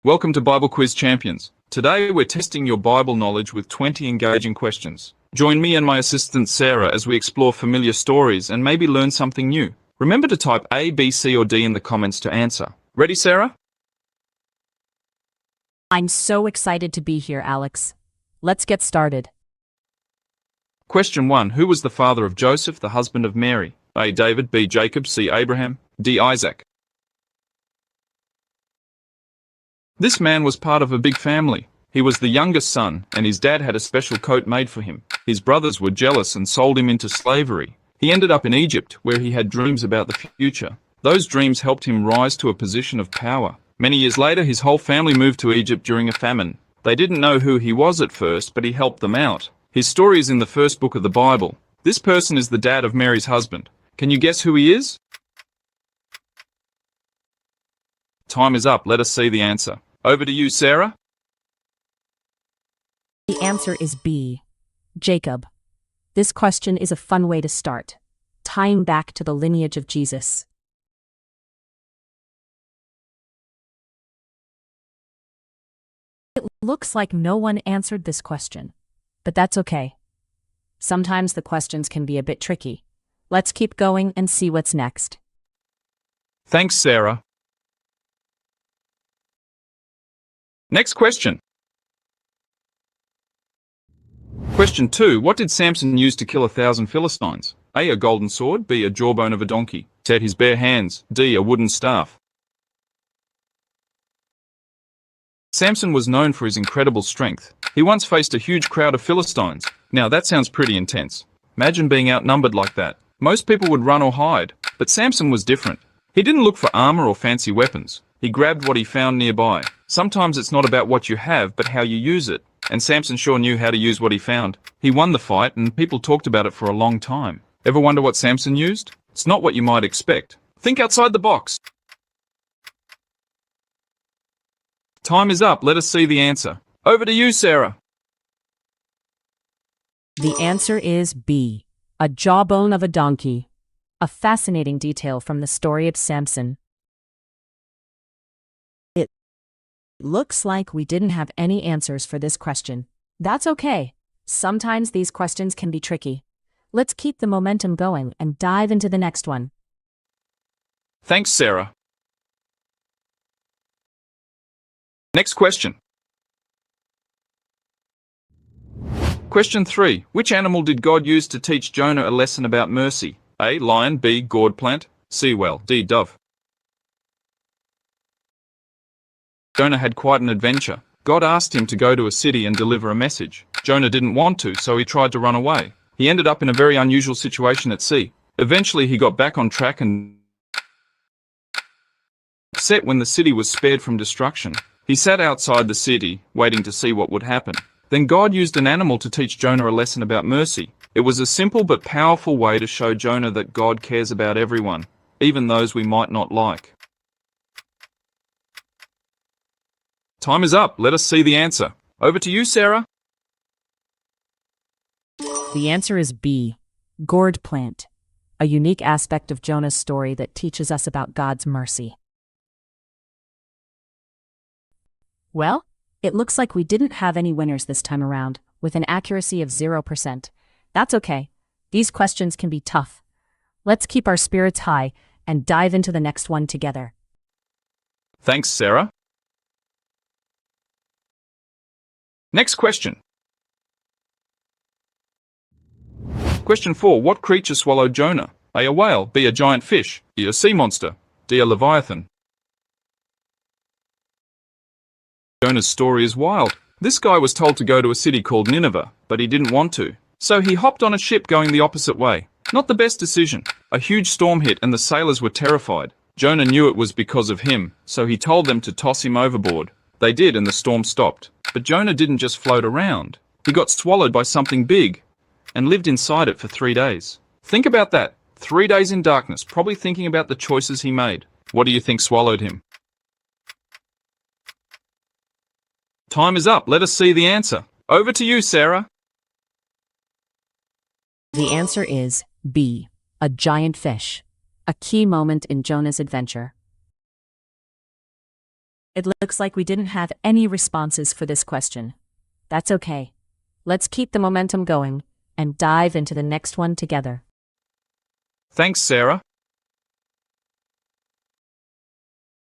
Welcome to Bible Quiz Champions. Today we're testing your Bible knowledge with 20 engaging questions. Join me and my assistant Sarah as we explore familiar stories and maybe learn something new. Remember to type A, B, C or D in the comments to answer. Ready, Sarah? I'm so excited to be here, Alex. Let's get started. Question 1. Who was the father of Joseph, the husband of Mary? A. David, B. Jacob, C. Abraham, D. Isaac. This man was part of a big family. He was the youngest son, and his dad had a special coat made for him. His brothers were jealous and sold him into slavery. He ended up in Egypt, where he had dreams about the future. Those dreams helped him rise to a position of power. Many years later, his whole family moved to Egypt during a famine. They didn't know who he was at first, but he helped them out. His story is in the first book of the Bible. This person is the dad of Mary's husband. Can you guess who he is? Time is up. Let us see the answer. Over to you, Sarah. The answer is B. Jacob. This question is a fun way to start, tying back to the lineage of Jesus. It looks like no one answered this question, but that's okay. Sometimes the questions can be a bit tricky. Let's keep going and see what's next. Thanks, Sarah. Next question. Question 2. What did Samson use to kill 1,000 Philistines? A. A golden sword. B. A jawbone of a donkey. C. His bare hands. D. A wooden staff. Samson was known for his incredible strength. He once faced a huge crowd of Philistines. Now that sounds pretty intense. Imagine being outnumbered like that. Most people would run or hide, but Samson was different. He didn't look for armor or fancy weapons. He grabbed what he found nearby. Sometimes it's not about what you have, but how you use it. And Samson sure knew how to use what he found. He won the fight, and people talked about it for a long time. Ever wonder what Samson used? It's not what you might expect. Think outside the box. Time is up. Let us see the answer. Over to you, Sarah. The answer is B. A jawbone of a donkey. A fascinating detail from the story of Samson. It looks like we didn't have any answers for this question. That's okay. Sometimes these questions can be tricky. Let's keep the momentum going and dive into the next one. Thanks, Sarah. Next question. Question 3. Which animal did God use to teach Jonah a lesson about mercy? A. Lion. B. Gourd plant. C. Whale. D. Dove. Jonah had quite an adventure. God asked him to go to a city and deliver a message. Jonah didn't want to, so he tried to run away. He ended up in a very unusual situation at sea. Eventually he got back on track and upset when the city was spared from destruction. He sat outside the city, waiting to see what would happen. Then God used an animal to teach Jonah a lesson about mercy. It was a simple but powerful way to show Jonah that God cares about everyone, even those we might not like. Time is up. Let us see the answer. Over to you, Sarah. The answer is B. Gourd plant. A unique aspect of Jonah's story that teaches us about God's mercy. Well, it looks like we didn't have any winners this time around, with an accuracy of 0%. That's okay. These questions can be tough. Let's keep our spirits high and dive into the next one together. Thanks, Sarah. Next question. Question 4. What creature swallowed Jonah? A. A whale. B. A giant fish. C. A sea monster. D. A leviathan. Jonah's story is wild. This guy was told to go to a city called Nineveh, but he didn't want to. So he hopped on a ship going the opposite way. Not the best decision. A huge storm hit and the sailors were terrified. Jonah knew it was because of him, so he told them to toss him overboard. They did, and the storm stopped. But Jonah didn't just float around. He got swallowed by something big and lived inside it for 3 days. Think about that. 3 days in darkness, probably thinking about the choices he made. What do you think swallowed him? Time is up. Let us see the answer. Over to you, Sarah. The answer is B. A giant fish. A key moment in Jonah's adventure. It looks like we didn't have any responses for this question. That's okay. Let's keep the momentum going and dive into the next one together. Thanks, Sarah.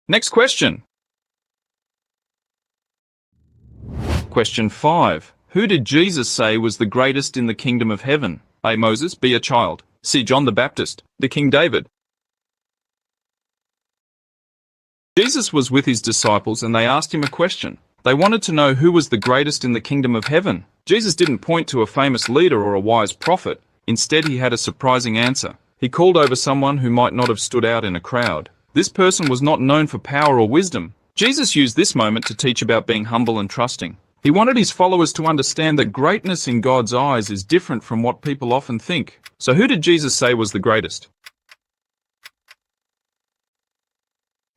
Next question. Question 5. Who did Jesus say was the greatest in the kingdom of heaven? A. Moses, B. A child, C. John the Baptist, D. King David. Jesus was with his disciples and they asked him a question. They wanted to know who was the greatest in the kingdom of heaven. Jesus didn't point to a famous leader or a wise prophet. Instead, he had a surprising answer. He called over someone who might not have stood out in a crowd. This person was not known for power or wisdom. Jesus used this moment to teach about being humble and trusting. He wanted his followers to understand that greatness in God's eyes is different from what people often think. So who did Jesus say was the greatest?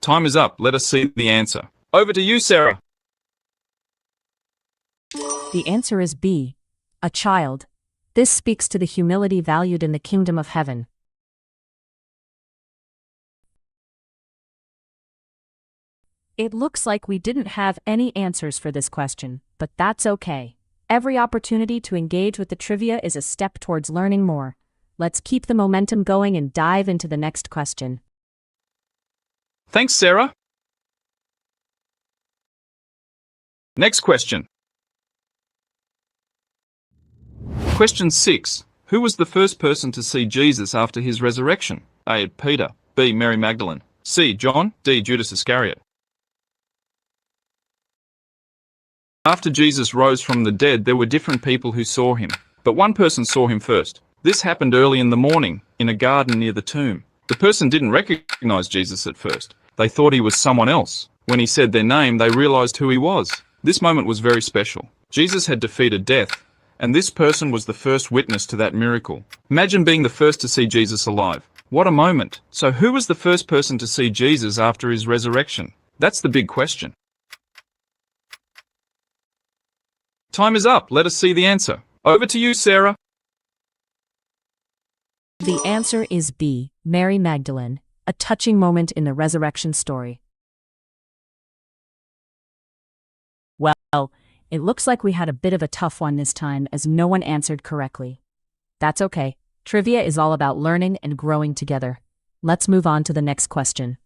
Time is up. Let us see the answer. Over to you, Sarah. The answer is B. A child. This speaks to the humility valued in the kingdom of heaven. It looks like we didn't have any answers for this question, but that's okay. Every opportunity to engage with the trivia is a step towards learning more. Let's keep the momentum going and dive into the next question. Thanks, Sarah. Next question. Question 6. Who was the first person to see Jesus after his resurrection? A. Peter, B. Mary Magdalene, C. John, D. Judas Iscariot. After Jesus rose from the dead, there were different people who saw him, but one person saw him first. This happened early in the morning, in a garden near the tomb. The person didn't recognize Jesus at first. They thought he was someone else. When he said their name, they realized who he was. This moment was very special. Jesus had defeated death, and this person was the first witness to that miracle. Imagine being the first to see Jesus alive. What a moment. So who was the first person to see Jesus after his resurrection? That's the big question. Time is up. Let us see the answer. Over to you, Sarah. The answer is B. Mary Magdalene, a touching moment in the resurrection story. Well, it looks like we had a bit of a tough one this time as no one answered correctly. That's okay. Trivia is all about learning and growing together. Let's move on to the next question.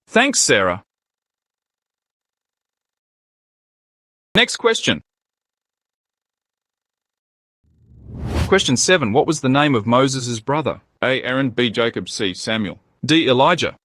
Thanks, Sarah. Next question. Question 7. What was the name of Moses' brother? A. Aaron, B. Jacob, C. Samuel, D. Elijah.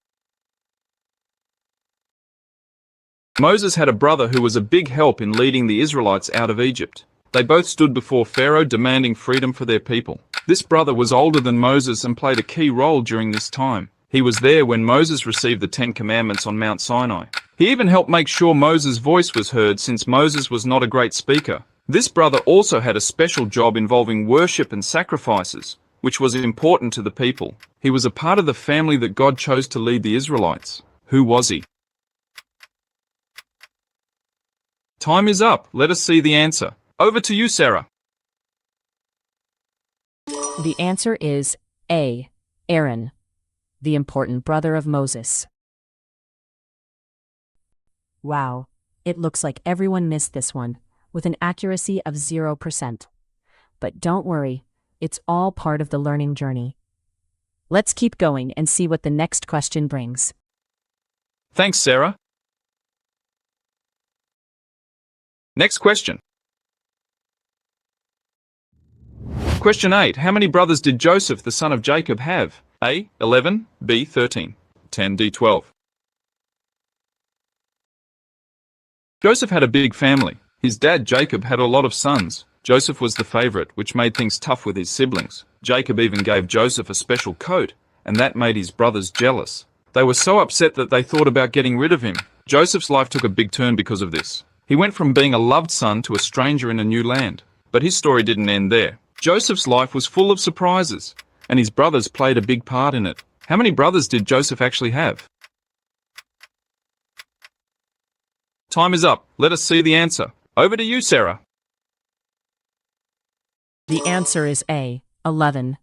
Moses had a brother who was a big help in leading the Israelites out of Egypt. They both stood before Pharaoh demanding freedom for their people. This brother was older than Moses and played a key role during this time. He was there when Moses received the 10 Commandments on Mount Sinai. He even helped make sure Moses' voice was heard since Moses was not a great speaker. This brother also had a special job involving worship and sacrifices, which was important to the people. He was a part of the family that God chose to lead the Israelites. Who was he? Time is up. Let us see the answer. Over to you, Sarah. The answer is A. Aaron, the important brother of Moses. Wow, it looks like everyone missed this one, with an accuracy of 0%. But don't worry, it's all part of the learning journey. Let's keep going and see what the next question brings. Thanks, Sarah. Next question. Question 8. How many brothers did Joseph, the son of Jacob, have? A. 11, B. 13, 10, D. 12. Joseph had a big family. His dad, Jacob, had a lot of sons. Joseph was the favorite, which made things tough with his siblings. Jacob even gave Joseph a special coat, and that made his brothers jealous. They were so upset that they thought about getting rid of him. Joseph's life took a big turn because of this. He went from being a loved son to a stranger in a new land. But his story didn't end there. Joseph's life was full of surprises, and his brothers played a big part in it. How many brothers did Joseph actually have? Time is up. Let us see the answer. Over to you, Sarah. The answer is A. 11.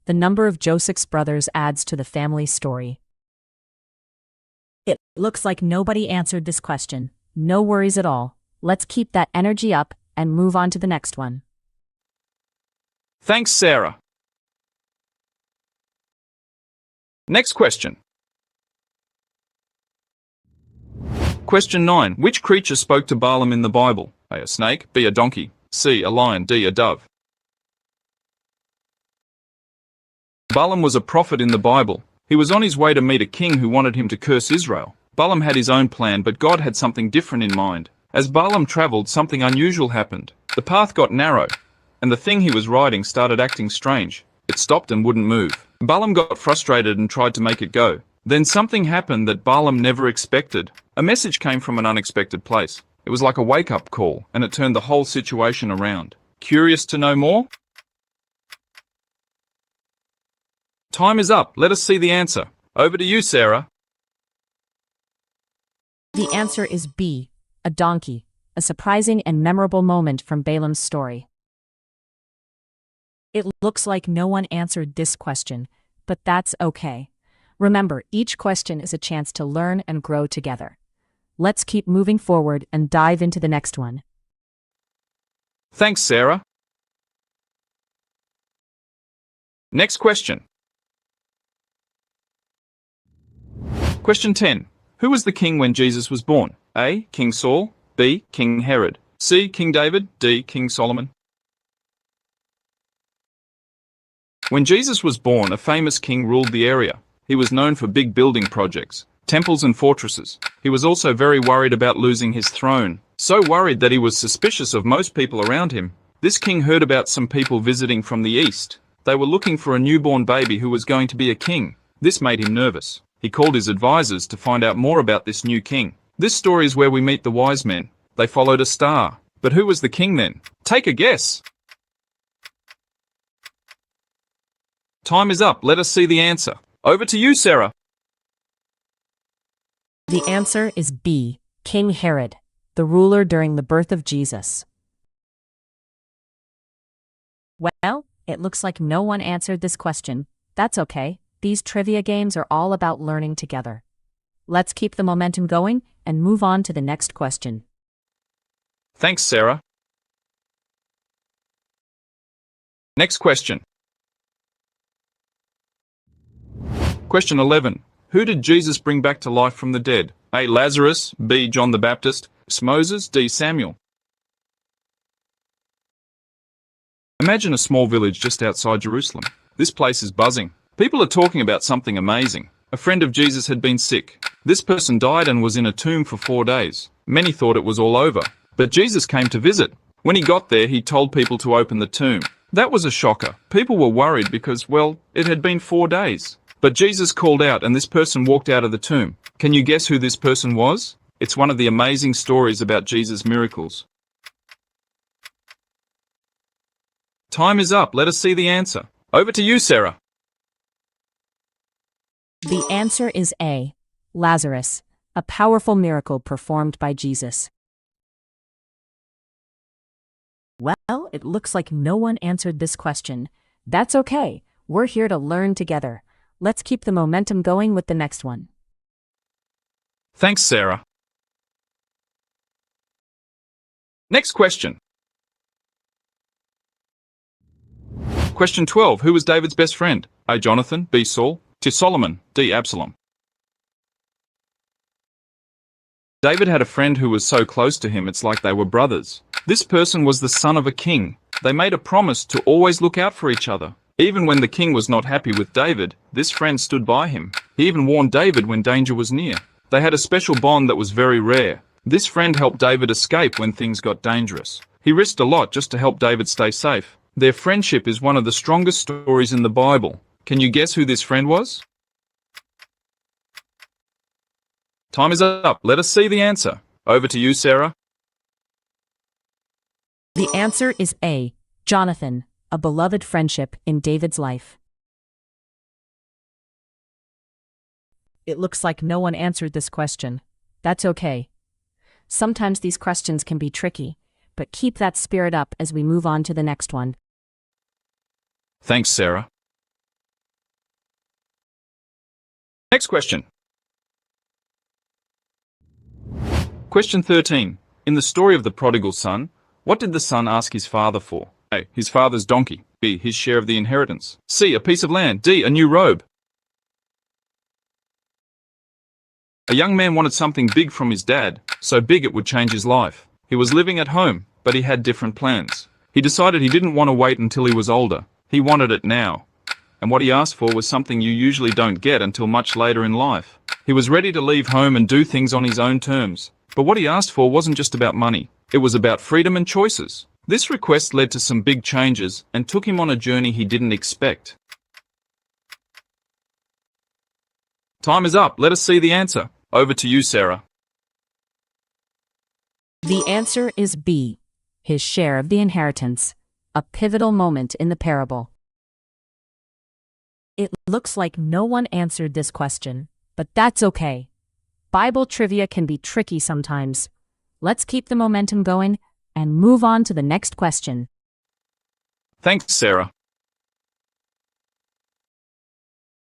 The number of Joseph's brothers adds to the family story. It looks like nobody answered this question. No worries at all. Let's keep that energy up and move on to the next one. Thanks, Sarah. Next question. Question 9. Which creature spoke to Balaam in the Bible? A. A snake, B. A donkey, C. A lion, D. A dove. Balaam was a prophet in the Bible. He was on his way to meet a king who wanted him to curse Israel. Balaam had his own plan, but God had something different in mind. As Balaam traveled, something unusual happened. The path got narrow, and the thing he was riding started acting strange. It stopped and wouldn't move. Balaam got frustrated and tried to make it go. Then something happened that Balaam never expected. A message came from an unexpected place. It was like a wake-up call, and it turned the whole situation around. Curious to know more? Time is up. Let us see the answer. Over to you, Sarah. The answer is B, a donkey, a surprising and memorable moment from Balaam's story. It looks like no one answered this question, but that's okay. Remember, each question is a chance to learn and grow together. Let's keep moving forward and dive into the next one. Thanks, Sarah. Next question. Question 10. Who was the king when Jesus was born? A. King Saul, B. King Herod, C. King David, D. King Solomon. When Jesus was born, a famous king ruled the area. He was known for big building projects, temples and fortresses. He was also very worried about losing his throne, so worried that he was suspicious of most people around him. This king heard about some people visiting from the east. They were looking for a newborn baby who was going to be a king. This made him nervous. He called his advisors to find out more about this new king. This story is where we meet the wise men. They followed a star. But who was the king then? Take a guess. Time is up. Let us see the answer. Over to you, Sarah. The answer is B, King Herod, the ruler during the birth of Jesus. Well, it looks like no one answered this question. That's okay. These trivia games are all about learning together. Let's keep the momentum going and move on to the next question. Thanks, Sarah. Next question. Question 11. Who did Jesus bring back to life from the dead? A. Lazarus, B. John the Baptist, C. Moses, D. Samuel. Imagine a small village just outside Jerusalem. This place is buzzing. People are talking about something amazing. A friend of Jesus had been sick. This person died and was in a tomb for 4 days. Many thought it was all over, but Jesus came to visit. When he got there, he told people to open the tomb. That was a shocker. People were worried because, well, it had been 4 days. But Jesus called out and this person walked out of the tomb. Can you guess who this person was? It's one of the amazing stories about Jesus' miracles. Time is up. Let us see the answer. Over to you, Sarah. The answer is A, Lazarus, a powerful miracle performed by Jesus. Well, it looks like no one answered this question. That's okay. We're here to learn together. Let's keep the momentum going with the next one. Thanks, Sarah. Next question. Question 12. Who was David's best friend? A. Jonathan, B. Saul, C. Solomon, D. Absalom. David had a friend who was so close to him it's like they were brothers. This person was the son of a king. They made a promise to always look out for each other. Even when the king was not happy with David, this friend stood by him. He even warned David when danger was near. They had a special bond that was very rare. This friend helped David escape when things got dangerous. He risked a lot just to help David stay safe. Their friendship is one of the strongest stories in the Bible. Can you guess who this friend was? Time is up. Let us see the answer. Over to you, Sarah. The answer is A, Jonathan, a beloved friendship in David's life. It looks like no one answered this question. That's okay. Sometimes these questions can be tricky, but keep that spirit up as we move on to the next one. Thanks, Sarah. Next question. Question 13. In the story of the prodigal son, what did the son ask his father for? A. His father's donkey. B. His share of the inheritance. C. A piece of land. D. A new robe. A young man wanted something big from his dad, so big it would change his life. He was living at home, but he had different plans. He decided he didn't want to wait until he was older. He wanted it now. And what he asked for was something you usually don't get until much later in life. He was ready to leave home and do things on his own terms. But what he asked for wasn't just about money. It was about freedom and choices. This request led to some big changes and took him on a journey he didn't expect. Time is up. Let us see the answer. Over to you, Sarah. The answer is B, his share of the inheritance, a pivotal moment in the parable. It looks like no one answered this question, but that's okay. Bible trivia can be tricky sometimes. Let's keep the momentum going and move on to the next question. Thanks, Sarah.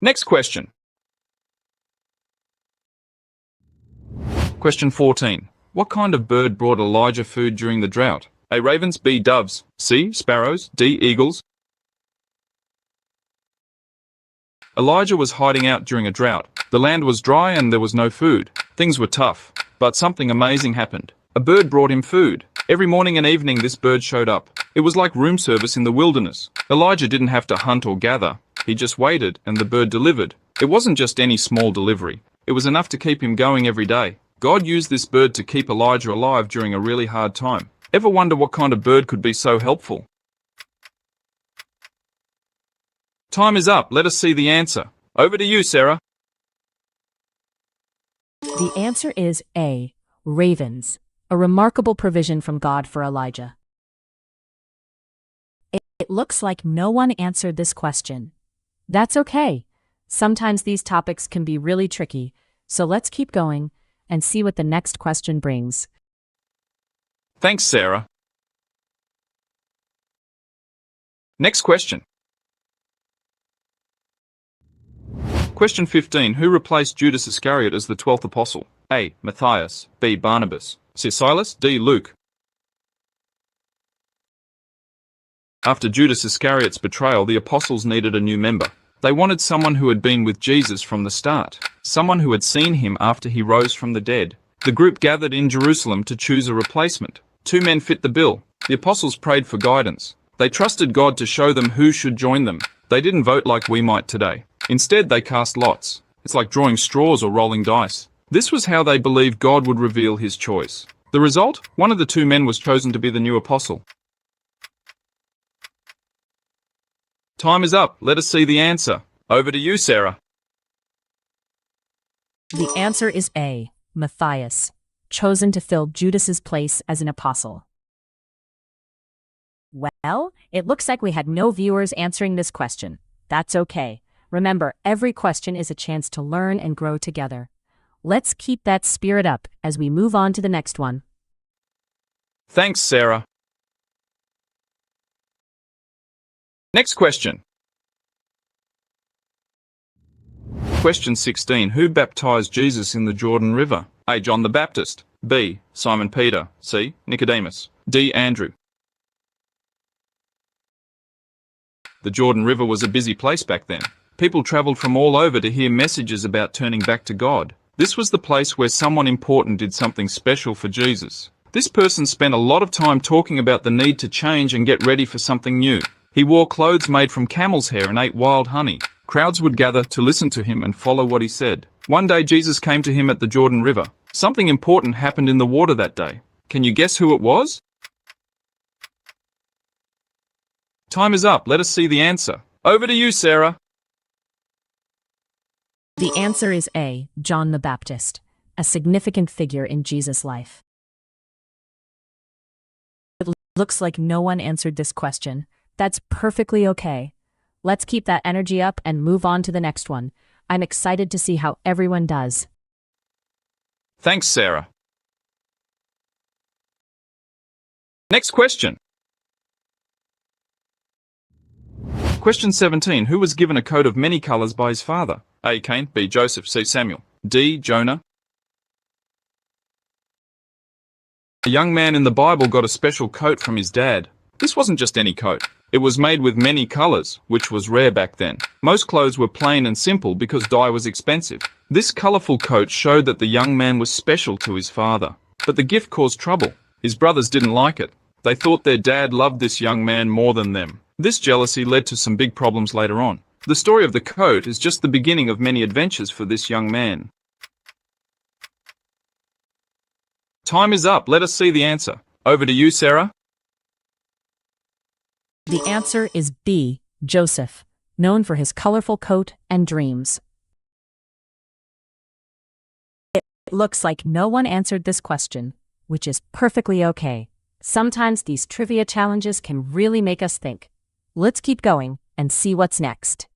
Next question. Question 14. What kind of bird brought Elijah food during the drought? A. Ravens. B. Doves. C. Sparrows. D. Eagles. Elijah was hiding out during a drought. The land was dry and there was no food. Things were tough. But something amazing happened. A bird brought him food. Every morning and evening this bird showed up. It was like room service in the wilderness. Elijah didn't have to hunt or gather. He just waited and the bird delivered. It wasn't just any small delivery. It was enough to keep him going every day. God used this bird to keep Elijah alive during a really hard time. Ever wonder what kind of bird could be so helpful? Time is up. Let us see the answer. Over to you, Sarah. The answer is A, ravens, a remarkable provision from God for Elijah. It looks like no one answered this question. That's okay. Sometimes these topics can be really tricky, so let's keep going and see what the next question brings. Thanks, Sarah. Next question. Question 15. Who replaced Judas Iscariot as the 12th apostle? A. Matthias. B. Barnabas. C. Silas. D. Luke. After Judas Iscariot's betrayal, the apostles needed a new member. They wanted someone who had been with Jesus from the start, someone who had seen him after he rose from the dead. The group gathered in Jerusalem to choose a replacement. 2 men fit the bill. The apostles prayed for guidance. They trusted God to show them who should join them. They didn't vote like we might today. Instead, they cast lots. It's like drawing straws or rolling dice. This was how they believed God would reveal his choice. The result? One of the 2 men was chosen to be the new apostle. Time is up. Let us see the answer. Over to you, Sarah. The answer is A, Matthias, chosen to fill Judas's place as an apostle. Well, it looks like we had no viewers answering this question. That's okay. Remember, every question is a chance to learn and grow together. Let's keep that spirit up as we move on to the next one. Thanks, Sarah. Next question. Question 16. Who baptized Jesus in the Jordan River? A. John the Baptist. B. Simon Peter. C. Nicodemus. D. Andrew. The Jordan River was a busy place back then. People traveled from all over to hear messages about turning back to God. This was the place where someone important did something special for Jesus. This person spent a lot of time talking about the need to change and get ready for something new. He wore clothes made from camel's hair and ate wild honey. Crowds would gather to listen to him and follow what he said. One day Jesus came to him at the Jordan River. Something important happened in the water that day. Can you guess who it was? Time is up. Let us see the answer. Over to you, Sarah. The answer is A, John the Baptist, a significant figure in Jesus' life. It looks like no one answered this question. That's perfectly okay. Let's keep that energy up and move on to the next one. I'm excited to see how everyone does. Thanks, Sarah. Next question. Question 17. Who was given a coat of many colors by his father? A. Cain. B. Joseph. C. Samuel. D. Jonah. A young man in the Bible got a special coat from his dad. This wasn't just any coat. It was made with many colors, which was rare back then. Most clothes were plain and simple because dye was expensive. This colorful coat showed that the young man was special to his father. But the gift caused trouble. His brothers didn't like it. They thought their dad loved this young man more than them. This jealousy led to some big problems later on. The story of the coat is just the beginning of many adventures for this young man. Time is up. Let us see the answer. Over to you, Sarah. The answer is B, Joseph, known for his colorful coat and dreams. It looks like no one answered this question, which is perfectly okay. Sometimes these trivia challenges can really make us think. Let's keep going and see what's next.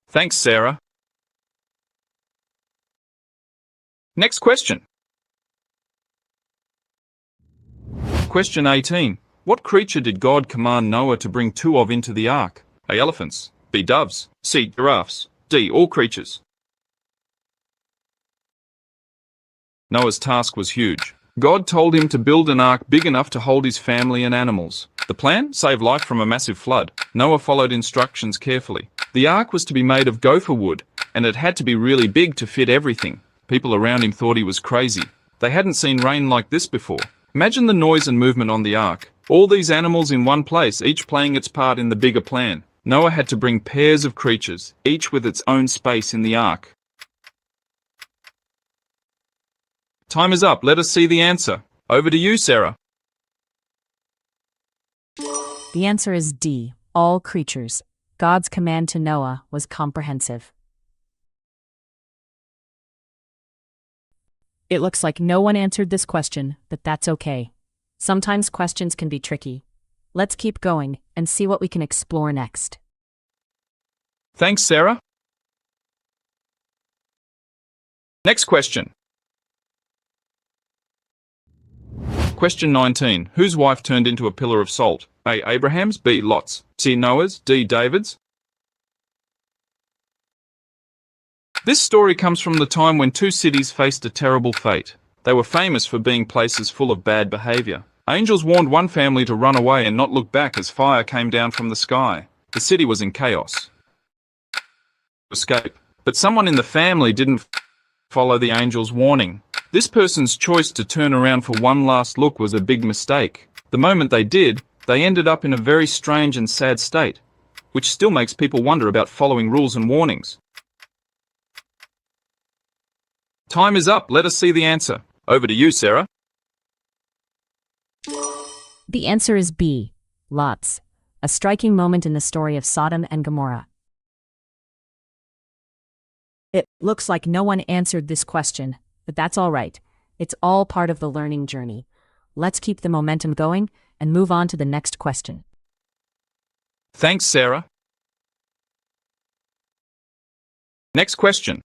Thanks, Sarah. Next question. Question 18. What creature did God command Noah to bring two of into the ark? A. Elephants. B. Doves. C. Giraffes. D. All creatures. Noah's task was huge. God told him to build an ark big enough to hold his family and animals. The plan? Save life from a massive flood. Noah followed instructions carefully. The ark was to be made of gopher wood, and it had to be really big to fit everything. People around him thought he was crazy. They hadn't seen rain like this before. Imagine the noise and movement on the ark. All these animals in one place, each playing its part in the bigger plan. Noah had to bring pairs of creatures, each with its own space in the ark. Time is up. Let us see the answer. Over to you, Sarah. The answer is D, all creatures. God's command to Noah was comprehensive. It looks like no one answered this question, but that's okay. Sometimes questions can be tricky. Let's keep going and see what we can explore next. Thanks, Sarah. Next question. Question 19. Whose wife turned into a pillar of salt? A. Abraham's. B. Lot's. C. Noah's. D. David's. This story comes from the time when two cities faced a terrible fate. They were famous for being places full of bad behavior. Angels warned one family to run away and not look back as fire came down from the sky. The city was in chaos. Escape. But someone in the family didn't follow the angel's warning. This person's choice to turn around for one last look was a big mistake. The moment they did, they ended up in a very strange and sad state, which still makes people wonder about following rules and warnings. Time is up. Let us see the answer. Over to you, Sarah. The answer is B, Lot's, a striking moment in the story of Sodom and Gomorrah. It looks like no one answered this question, but that's all right. It's all part of the learning journey. Let's keep the momentum going and move on to the next question. Thanks, Sarah. Next question.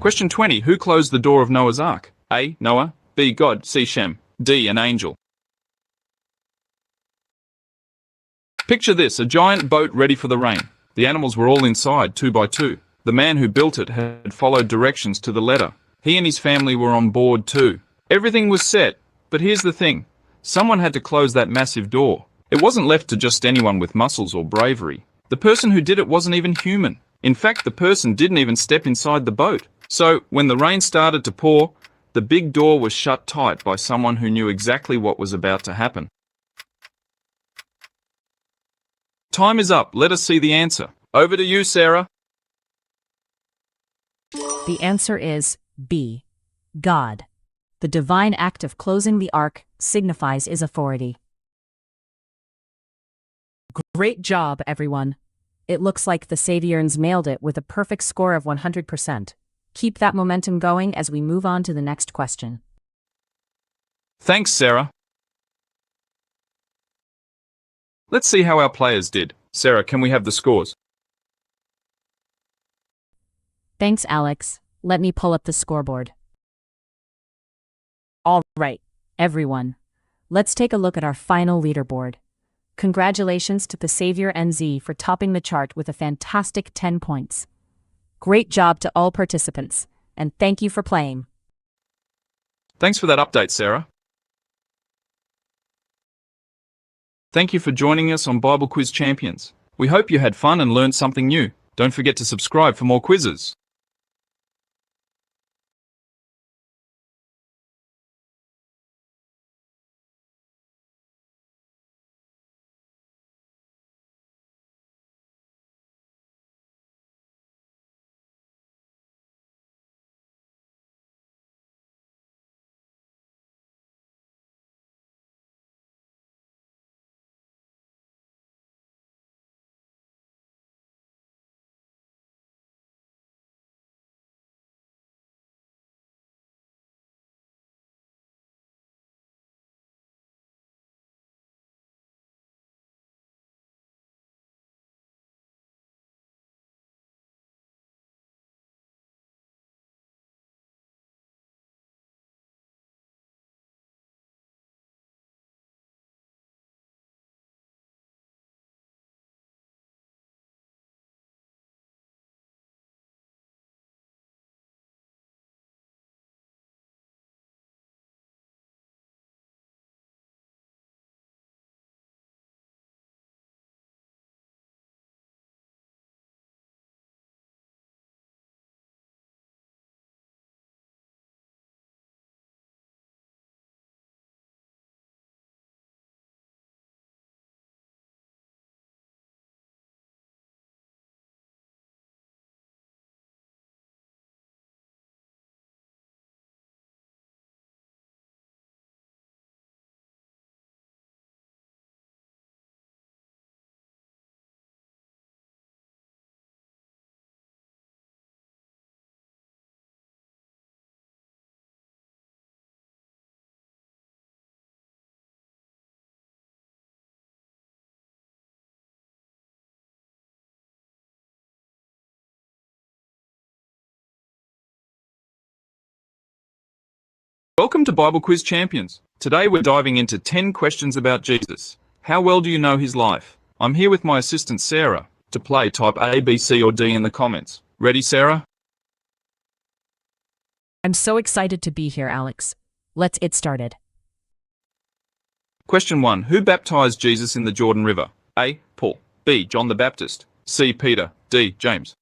Question 20. Who closed the door of Noah's Ark? A. Noah. B. God. C. Shem. D. An angel. Picture this, a giant boat ready for the rain. The animals were all inside, 2 by 2. The man who built it had followed directions to the letter. He and his family were on board too. Everything was set, but here's the thing. Someone had to close that massive door. It wasn't left to just anyone with muscles or bravery. The person who did it wasn't even human. In fact, the person didn't even step inside the boat. So, when the rain started to pour, the big door was shut tight by someone who knew exactly what was about to happen. Time is up. Let us see the answer. Over to you, Sarah. The answer is B, God. The divine act of closing the ark signifies his authority. Great job, everyone. It looks like the Saviorns nailed it with a perfect score of 100%. Keep that momentum going as we move on to the next question. Thanks, Sarah. Let's see how our players did. Sarah, can we have the scores? Thanks, Alex. Let me pull up the scoreboard. All right, everyone. Let's take a look at our final leaderboard. Congratulations to the Savior NZ for topping the chart with a fantastic 10 points. Great job to all participants, and thank you for playing. Thanks for that update, Sarah. Thank you for joining us on Bible Quiz Champions. We hope you had fun and learned something new. Don't forget to subscribe for more quizzes. Welcome to Bible Quiz Champions. Today we're diving into 10 questions about Jesus. How well do you know his life? I'm here with my assistant Sarah. To play, type A, B, C or D in the comments. Ready, Sarah? I'm so excited to be here, Alex. Let's get started. Question 1. Who baptized Jesus in the Jordan River? A. Paul. B. John the Baptist. C. Peter. D. James.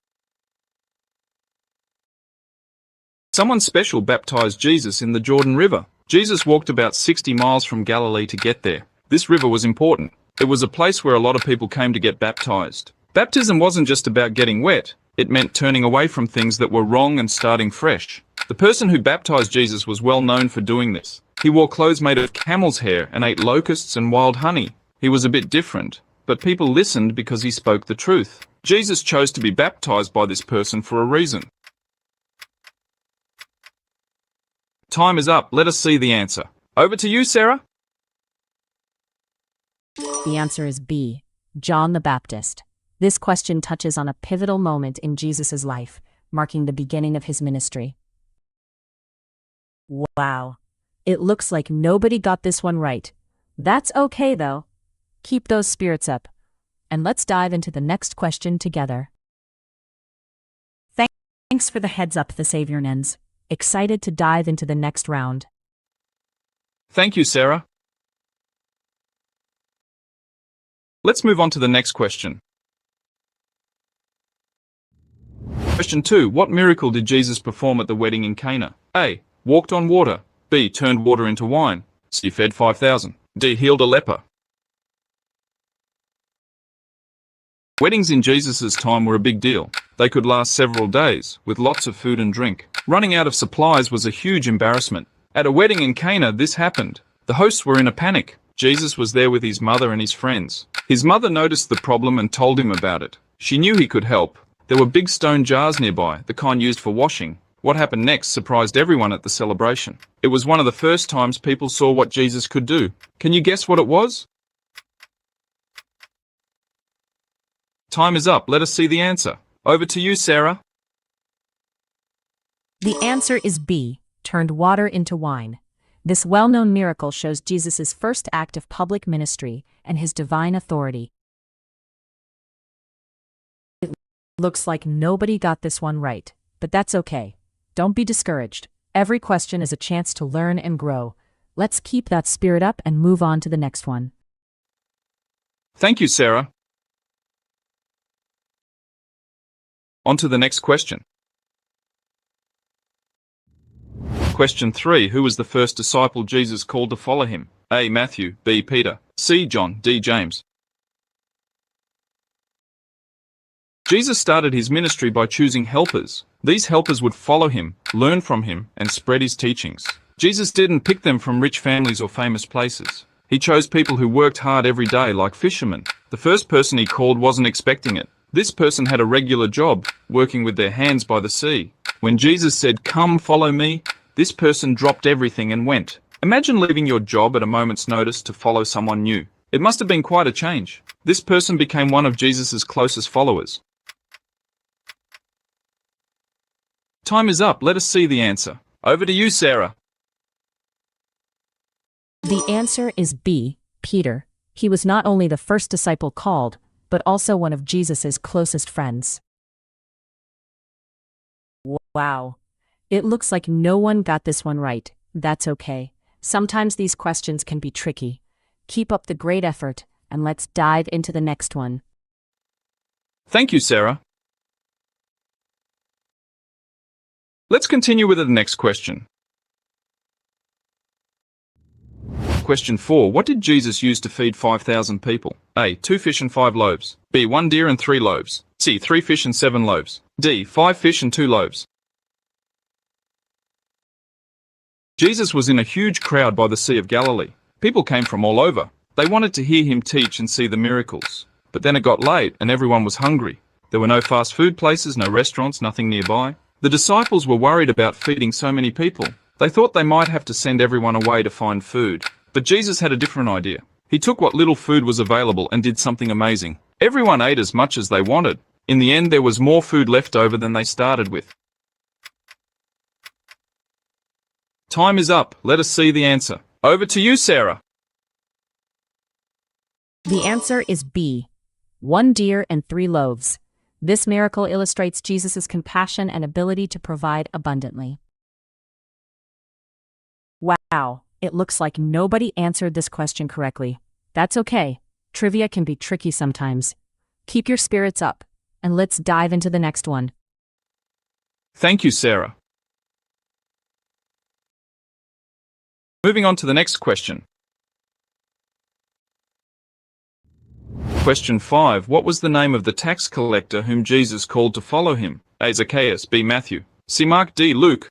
Someone special baptized Jesus in the Jordan River. Jesus walked about 60 miles from Galilee to get there. This river was important. It was a place where a lot of people came to get baptized. Baptism wasn't just about getting wet. It meant turning away from things that were wrong and starting fresh. The person who baptized Jesus was well known for doing this. He wore clothes made of camel's hair and ate locusts and wild honey. He was a bit different, but people listened because he spoke the truth. Jesus chose to be baptized by this person for a reason. Time is up. Let us see the answer. Over to you, Sarah. The answer is B. John the Baptist. This question touches on a pivotal moment in Jesus' life, marking the beginning of his ministry. Wow. It looks like nobody got this one right. That's okay, though. Keep those spirits up. And let's dive into the next question together. Thanks for the heads up this evening. Excited to dive into the next round. Thank you, Sarah. Let's move on to the next question. Question 2. What miracle did Jesus perform at the wedding in Cana? A. Walked on water. B. Turned water into wine. C. Fed 5,000. D. Healed a leper. Weddings in Jesus' time were a big deal. They could last several days, with lots of food and drink. Running out of supplies was a huge embarrassment. At a wedding in Cana, this happened. The hosts were in a panic. Jesus was there with his mother and his friends. His mother noticed the problem and told him about it. She knew he could help. There were big stone jars nearby, the kind used for washing. What happened next surprised everyone at the celebration. It was one of the first times people saw what Jesus could do. Can you guess what it was? Time is up. Let us see the answer. Over to you, Sarah. The answer is B. Turned water into wine. This well-known miracle shows Jesus' first act of public ministry and his divine authority. It looks like nobody got this one right, but that's okay. Don't be discouraged. Every question is a chance to learn and grow. Let's keep that spirit up and move on to the next one. Thank you, Sarah. On to the next question. Question 3. Who was the first disciple Jesus called to follow him? A. Matthew, B. Peter, C. John, D. James. Jesus started his ministry by choosing helpers. These helpers would follow him, learn from him, and spread his teachings. Jesus didn't pick them from rich families or famous places. He chose people who worked hard every day like fishermen. The first person he called wasn't expecting it. This person had a regular job, working with their hands by the sea. When Jesus said, "Come, follow me," this person dropped everything and went. Imagine leaving your job at a moment's notice to follow someone new. It must have been quite a change. This person became one of Jesus' closest followers. Time is up. Let us see the answer. Over to you, Sarah. The answer is B. Peter. He was not only the first disciple called, but also one of Jesus' closest friends. Wow. It looks like no one got this one right. That's okay. Sometimes these questions can be tricky. Keep up the great effort, and let's dive into the next one. Thank you, Sarah. Let's continue with the next question. Question 4. What did Jesus use to feed 5,000 people? A. 2 fish and 5 loaves. B. 1 deer and 3 loaves. C. 3 fish and 7 loaves. D. 5 fish and 2 loaves. Jesus was in a huge crowd by the Sea of Galilee. People came from all over. They wanted to hear him teach and see the miracles. But then it got late and everyone was hungry. There were no fast food places, no restaurants, nothing nearby. The disciples were worried about feeding so many people. They thought they might have to send everyone away to find food. But Jesus had a different idea. He took what little food was available and did something amazing. Everyone ate as much as they wanted. In the end, there was more food left over than they started with. Time is up. Let us see the answer. Over to you, Sarah. The answer is B. 1 deer and 3 loaves. This miracle illustrates Jesus' compassion and ability to provide abundantly. Wow, it looks like nobody answered this question correctly. That's okay. Trivia can be tricky sometimes. Keep your spirits up, and let's dive into the next one. Thank you, Sarah. Moving on to the next question. Question 5. What was the name of the tax collector whom Jesus called to follow him? A. Zacchaeus, B. Matthew, C. Mark, D. Luke.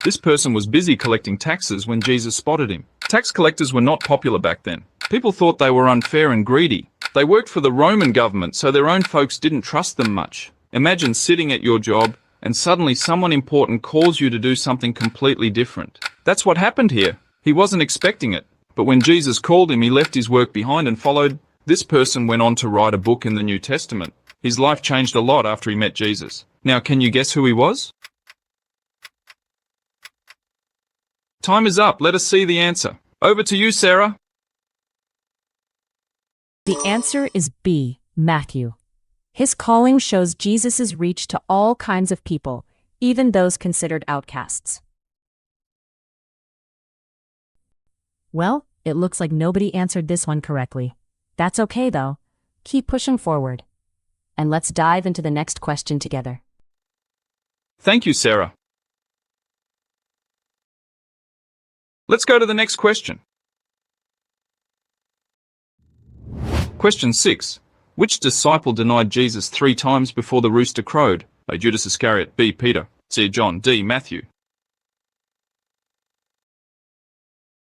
This person was busy collecting taxes when Jesus spotted him. Tax collectors were not popular back then. People thought they were unfair and greedy. They worked for the Roman government, so their own folks didn't trust them much. Imagine sitting at your job and suddenly someone important calls you to do something completely different. That's what happened here. He wasn't expecting it. But when Jesus called him, he left his work behind and followed. This person went on to write a book in the New Testament. His life changed a lot after he met Jesus. Now, can you guess who he was? Time is up. Let us see the answer. Over to you, Sarah. The answer is B. Matthew. His calling shows Jesus' reach to all kinds of people, even those considered outcasts. Well, it looks like nobody answered this one correctly. That's okay, though. Keep pushing forward. And let's dive into the next question together. Thank you, Sarah. Let's go to the next question. Question 6. Which disciple denied Jesus 3 times before the rooster crowed? A. Judas Iscariot, B. Peter, C. John, D. Matthew.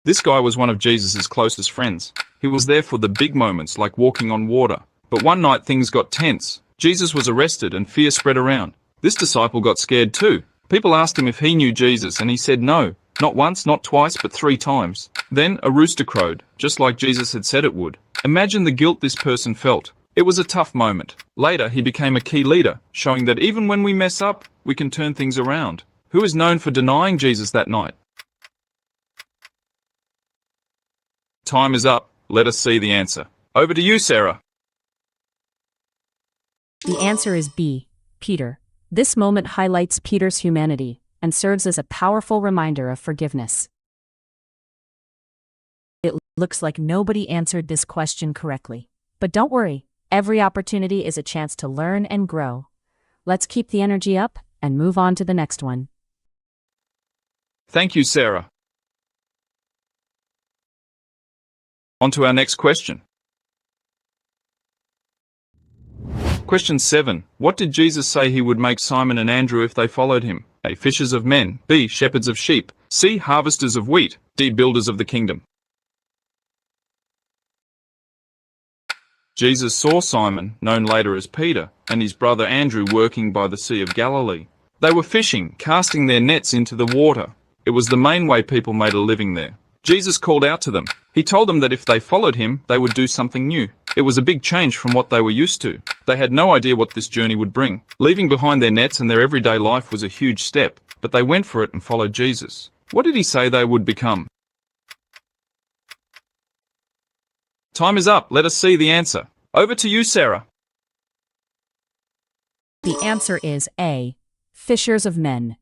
This guy was one of Jesus' closest friends. He was there for the big moments like walking on water. But one night things got tense. Jesus was arrested and fear spread around. This disciple got scared too. People asked him if he knew Jesus and he said no. Not once, not twice, but 3 times. Then a rooster crowed, just like Jesus had said it would. Imagine the guilt this person felt. It was a tough moment. Later, he became a key leader, showing that even when we mess up, we can turn things around. Who is known for denying Jesus that night? Time is up. Let us see the answer. Over to you, Sarah. The answer is B. Peter. This moment highlights Peter's humanity and serves as a powerful reminder of forgiveness. It looks like nobody answered this question correctly. But don't worry, every opportunity is a chance to learn and grow. Let's keep the energy up and move on to the next one. Thank you, Sarah. On to our next question. Question 7. What did Jesus say he would make Simon and Andrew if they followed him? A. Fishers of men. B. Shepherds of sheep. C. Harvesters of wheat. D. Builders of the kingdom. Jesus saw Simon, known later as Peter, and his brother Andrew working by the Sea of Galilee. They were fishing, casting their nets into the water. It was the main way people made a living there. Jesus called out to them. He told them that if they followed him, they would do something new. It was a big change from what they were used to. They had no idea what this journey would bring. Leaving behind their nets and their everyday life was a huge step, but they went for it and followed Jesus. What did he say they would become? Time is up. Let us see the answer. Over to you, Sarah. The answer is A. Fishers of men.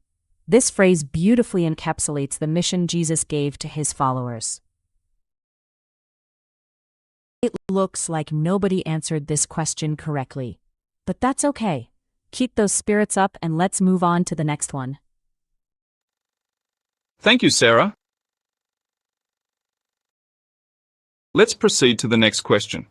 This phrase beautifully encapsulates the mission Jesus gave to his followers. It looks like nobody answered this question correctly. But that's okay. Keep those spirits up and let's move on to the next one. Thank you, Sarah. Let's proceed to the next question.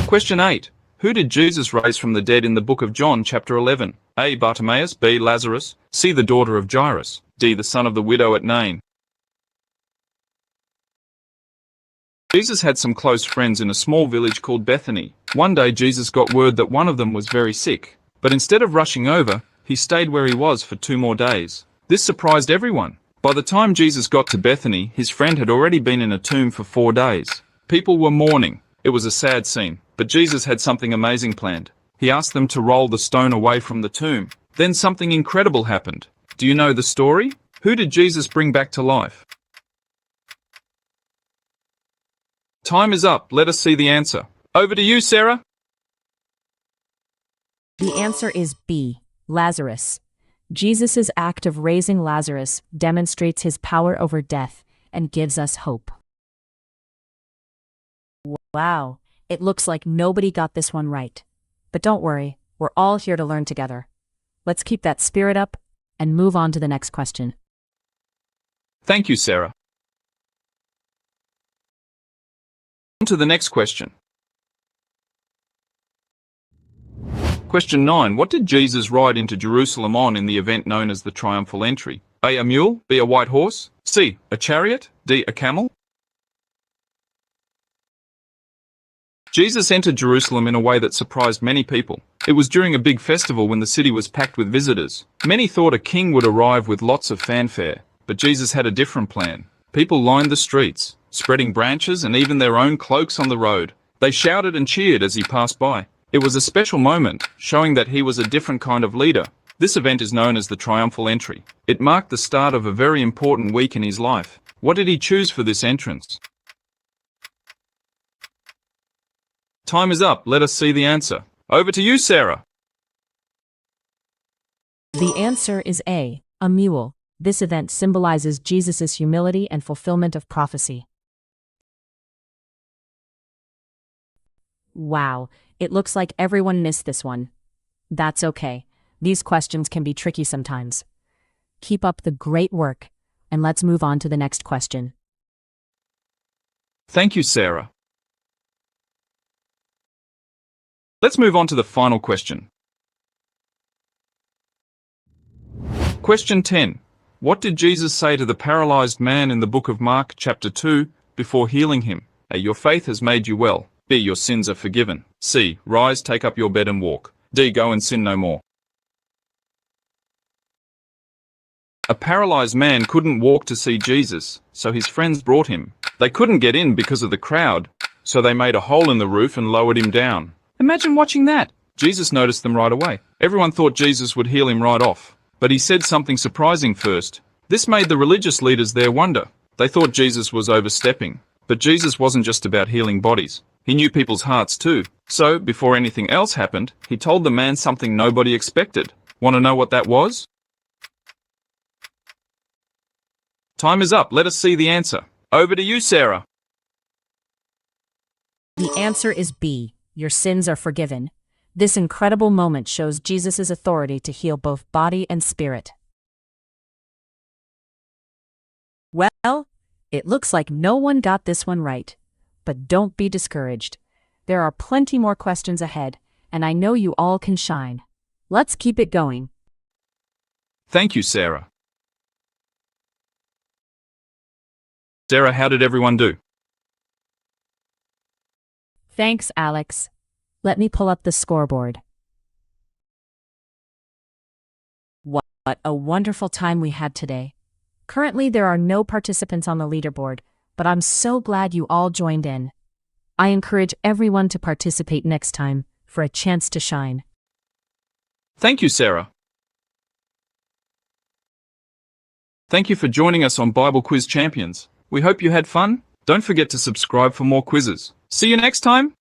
Question 8. Who did Jesus raise from the dead in the book of John, chapter 11? A. Bartimaeus. B. Lazarus. C. The daughter of Jairus. D. The son of the widow at Nain. Jesus had some close friends in a small village called Bethany. One day Jesus got word that one of them was very sick. But instead of rushing over, he stayed where he was for 2 more days. This surprised everyone. By the time Jesus got to Bethany, his friend had already been in a tomb for 4 days. People were mourning. It was a sad scene. But Jesus had something amazing planned. He asked them to roll the stone away from the tomb. Then something incredible happened. Do you know the story? Who did Jesus bring back to life? Time is up. Let us see the answer. Over to you, Sarah. The answer is B. Lazarus. Jesus' act of raising Lazarus demonstrates his power over death and gives us hope. Wow, it looks like nobody got this one right. But don't worry, we're all here to learn together. Let's keep that spirit up and move on to the next question. Thank you, Sarah. On to the next question. Question 9. What did Jesus ride into Jerusalem on in the event known as the triumphal entry? A. A mule. B. A white horse. C. A chariot. D. A camel. Jesus entered Jerusalem in a way that surprised many people. It was during a big festival when the city was packed with visitors. Many thought a king would arrive with lots of fanfare, but Jesus had a different plan. People lined the streets, spreading branches and even their own cloaks on the road. They shouted and cheered as he passed by. It was a special moment, showing that he was a different kind of leader. This event is known as the triumphal entry. It marked the start of a very important week in his life. What did he choose for this entrance? Time is up. Let us see the answer. Over to you, Sarah. The answer is A. A mule. This event symbolizes Jesus' humility and fulfillment of prophecy. Wow, it looks like everyone missed this one. That's okay. These questions can be tricky sometimes. Keep up the great work, and let's move on to the next question. Thank you, Sarah. Let's move on to the final question. Question 10. What did Jesus say to the paralyzed man in the book of Mark, chapter 2, before healing him? A. Your faith has made you well. B. Your sins are forgiven. C. Rise, take up your bed and walk. D. Go and sin no more. A paralyzed man couldn't walk to see Jesus, so his friends brought him. They couldn't get in because of the crowd, so they made a hole in the roof and lowered him down. Imagine watching that. Jesus noticed them right away. Everyone thought Jesus would heal him right off. But he said something surprising first. This made the religious leaders there wonder. They thought Jesus was overstepping. But Jesus wasn't just about healing bodies. He knew people's hearts too. So, before anything else happened, he told the man something nobody expected. Want to know what that was? Time is up. Let us see the answer. Over to you, Sarah. The answer is B. Your sins are forgiven. This incredible moment shows Jesus' authority to heal both body and spirit. Well, it looks like no one got this one right. But don't be discouraged. There are plenty more questions ahead, and I know you all can shine. Let's keep it going. Thank you, Sarah. Sarah, how did everyone do? Thanks, Alex. Let me pull up the scoreboard. What a wonderful time we had today. Currently, there are no participants on the leaderboard, but I'm so glad you all joined in. I encourage everyone to participate next time for a chance to shine. Thank you, Sarah. Thank you for joining us on Bible Quiz Champions. We hope you had fun. Don't forget to subscribe for more quizzes. See you next time.